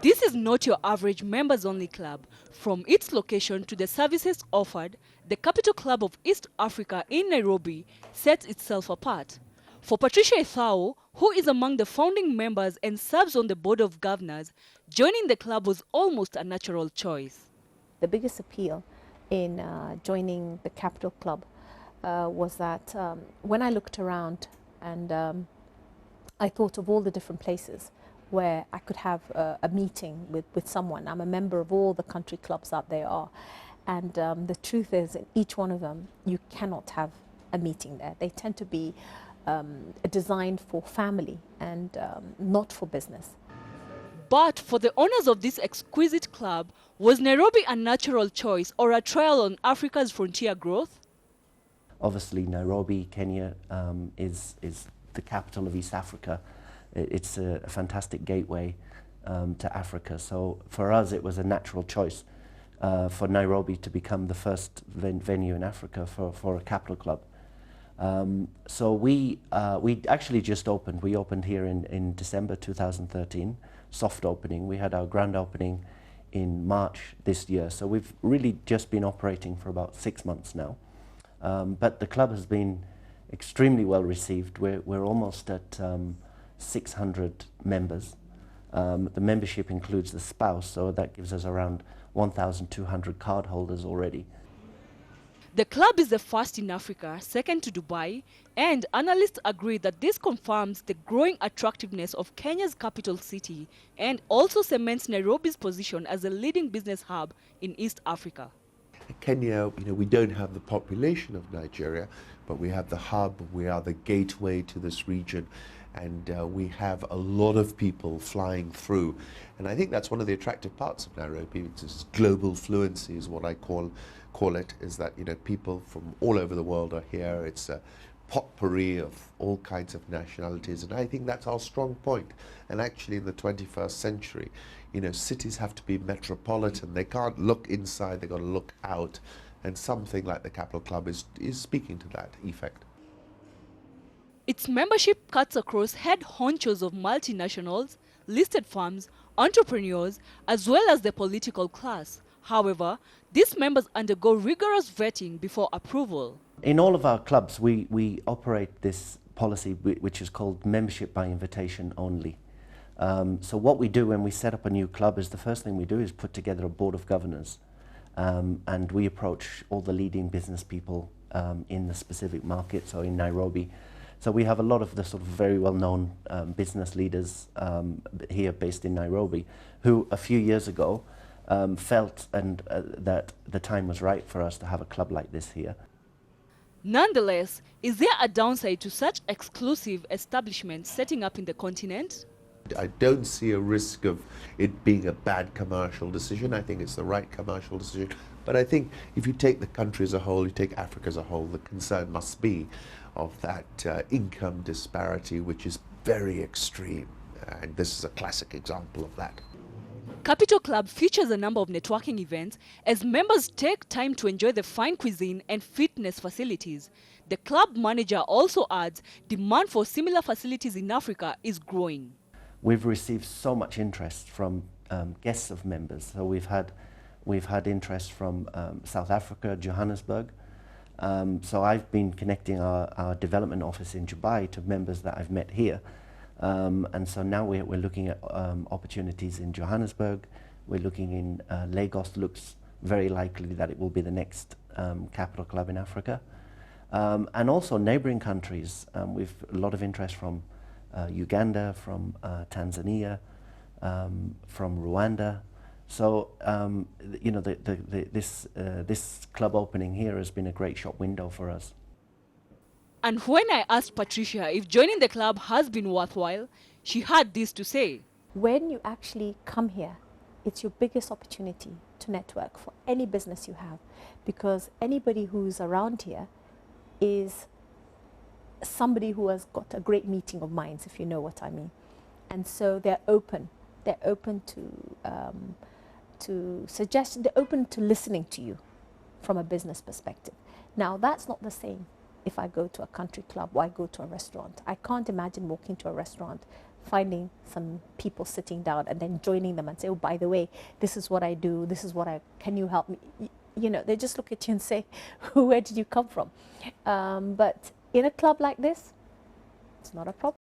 This is not your average members-only club. From its location to the services offered, the Capital Club of East Africa in Nairobi sets itself apart. For Patricia Ethao, who is among the founding members and serves on the board of governors, joining the club was almost a natural choice. The biggest appeal in joining the Capital Club was that when I looked around and I thought of all the different places where I could have a meeting with someone. I'm a member of all the country clubs that there are. And the truth is, in each one of them, you cannot have a meeting there. They tend to be designed for family and not for business. But for the owners of this exquisite club, was Nairobi a natural choice or a trial on Africa's frontier growth? Obviously, Nairobi, Kenya, is the capital of East Africa. It's a fantastic gateway to Africa. So for us, it was a natural choice for Nairobi to become the first venue in Africa for a capital club. So we actually just opened. We opened here in December 2013, soft opening. We had our grand opening in March this year. So we've really just been operating for about 6 months now. But the club has been extremely well received. We're almost at 600 members. The membership includes the spouse, so that gives us around 1,200 card holders already. The club is the first in Africa, second to Dubai, and analysts agree that this confirms the growing attractiveness of Kenya's capital city and also cements Nairobi's position as a leading business hub in East Africa. Kenya, we don't have the population of Nigeria, but we have the hub, we are the gateway to this region, and we have a lot of people flying through. And I think that's one of the attractive parts of Nairobi. It's global fluency is what I call it, is that people from all over the world are here. It's a potpourri of all kinds of nationalities, and I think that's our strong point. And actually in the 21st century, cities have to be metropolitan. They can't look inside, they've got to look out, and something like the Capital Club is speaking to that effect. Its membership cuts across head honchos of multinationals, listed firms, entrepreneurs, as well as the political class. However, these members undergo rigorous vetting before approval. In all of our clubs, we operate this policy which is called membership by invitation only. So what we do when we set up a new club is the first thing we do is put together a board of governors, and we approach all the leading business people in the specific market, so in Nairobi. So we have a lot of the sort of very well-known business leaders here based in Nairobi who a few years ago felt that the time was right for us to have a club like this here. Nonetheless, is there a downside to such exclusive establishments setting up in the continent? I don't see a risk of it being a bad commercial decision. I think it's the right commercial decision. But I think if you take the country as a whole, you take Africa as a whole, the concern must be of that income disparity, which is very extreme. And this is a classic example of that. Capital Club features a number of networking events as members take time to enjoy the fine cuisine and fitness facilities. The club manager also adds demand for similar facilities in Africa is growing. We've received so much interest from guests of members. So we've had interest from South Africa, Johannesburg. So I've been connecting our development office in Dubai to members that I've met here. And so now we're looking at opportunities in Johannesburg. We're looking in Lagos. Looks very likely that it will be the next capital club in Africa. And also neighboring countries. We've a lot of interest from Uganda, from Tanzania, from Rwanda. So this club opening here has been a great shop window for us. And when I asked Patricia if joining the club has been worthwhile, she had this to say. When you actually come here, it's your biggest opportunity to network for any business you have, because anybody who's around here is somebody who has got a great meeting of minds, if you know what I mean. And so they're open to suggestion, they're open to listening to you from a business perspective. Now that's not the same if I go to a country club or I go to a restaurant. I can't imagine walking to a restaurant finding some people sitting down and then joining them and say, oh, by the way, this is what I do, this is what can you help me? You know, they just look at you and say, where did you come from? But in a club like this, it's not a problem.